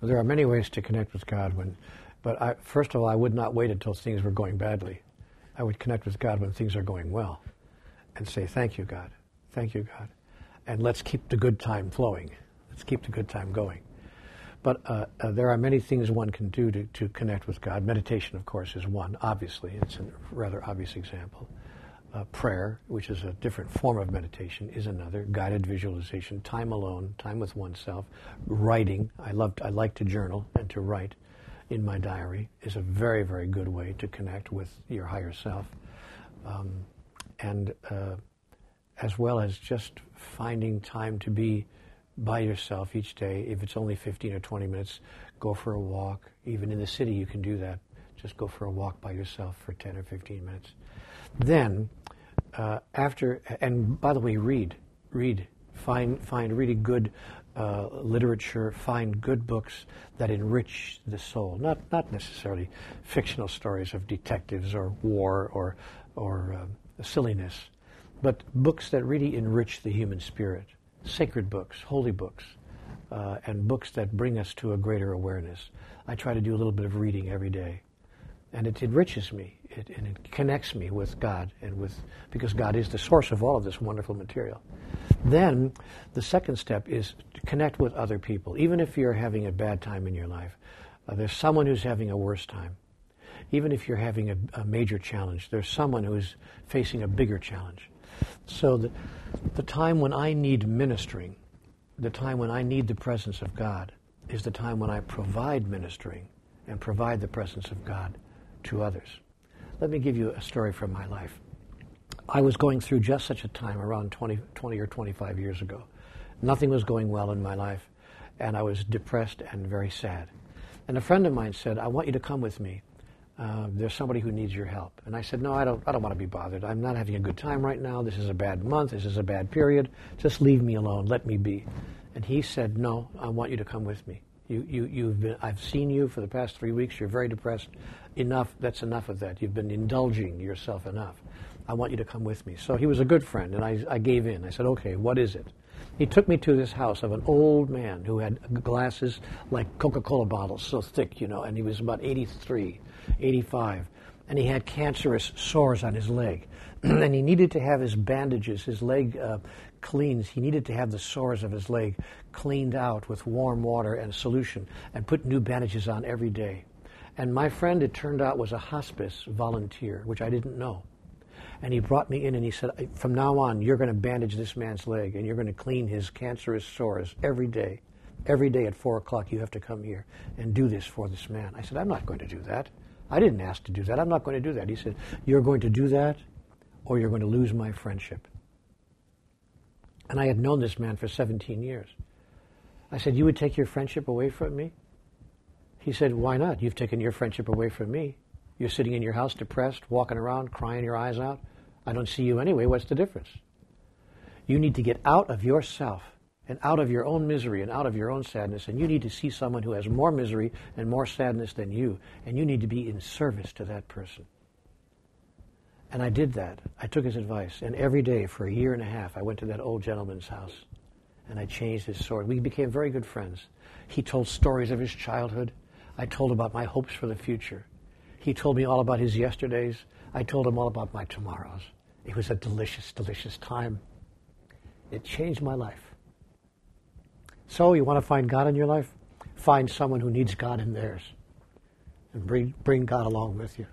There are many ways to connect with God, but first of all, I would not wait until things were going badly. I would connect with God when things are going well and say, thank you, God. Thank you, God. And let's keep the good time flowing. Let's keep the good time going. But there are many things one can do to connect with God. Meditation, of course, is one, obviously. It's a rather obvious example. Prayer, which is a different form of meditation, is another. Guided visualization, time alone, time with oneself. Writing, I like to journal and to write in my diary is a very, very good way to connect with your higher self. And as well as just finding time to be by yourself each day. If it's only 15 or 20 minutes, go for a walk. Even in the city you can do that. Just go for a walk by yourself for 10 or 15 minutes. Then, and by the way, read. Find really good literature, find good books that enrich the soul. Not necessarily fictional stories of detectives or war or silliness, but books that really enrich the human spirit. Sacred books, holy books, and books that bring us to a greater awareness. I try to do a little bit of reading every day. And it enriches me, and it connects me with God, because God is the source of all of this wonderful material. Then, the second step is to connect with other people. Even if you're having a bad time in your life, there's someone who's having a worse time. Even if you're having a major challenge, there's someone who's facing a bigger challenge. So the time when I need ministering, the time when I need the presence of God, is the time when I provide ministering and provide the presence of God to others. Let me give you a story from my life. I was going through just such a time around 20 or 25 years ago. Nothing was going well in my life, and I was depressed and very sad. And a friend of mine said, I want you to come with me. There's somebody who needs your help. And I said, no, I don't want to be bothered. I'm not having a good time right now. This is a bad month. This is a bad period. Just leave me alone. Let me be. And he said, no, I want you to come with me. I've seen you for the past 3 weeks. You're very depressed. Enough. That's enough of that. You've been indulging yourself enough. I want you to come with me. So he was a good friend, and I gave in. I said, okay, what is it? He took me to this house of an old man who had glasses like Coca-Cola bottles, so thick, and he was about 83, 85. And he had cancerous sores on his leg. And he needed to have his bandages, his leg cleaned. He needed to have the sores of his leg cleaned out with warm water and solution and put new bandages on every day. And my friend, it turned out, was a hospice volunteer, which I didn't know. And he brought me in and he said, from now on, you're going to bandage this man's leg and you're going to clean his cancerous sores every day. Every day at 4 o'clock, you have to come here and do this for this man. I said, I'm not going to do that. I didn't ask to do that. I'm not going to do that. He said, you're going to do that or you're going to lose my friendship. And I had known this man for 17 years. I said, you would take your friendship away from me? He said, why not? You've taken your friendship away from me. You're sitting in your house depressed, walking around, crying your eyes out. I don't see you anyway. What's the difference? You need to get out of yourself and out of your own misery and out of your own sadness, and you need to see someone who has more misery and more sadness than you, and you need to be in service to that person. And I did that. I took his advice, and every day for 1.5 years, I went to that old gentleman's house, and I changed his sword. We became very good friends. He told stories of his childhood. I told about my hopes for the future. He told me all about his yesterdays. I told him all about my tomorrows. It was a delicious, delicious time. It changed my life. So you want to find God in your life? Find someone who needs God in theirs. And bring God along with you.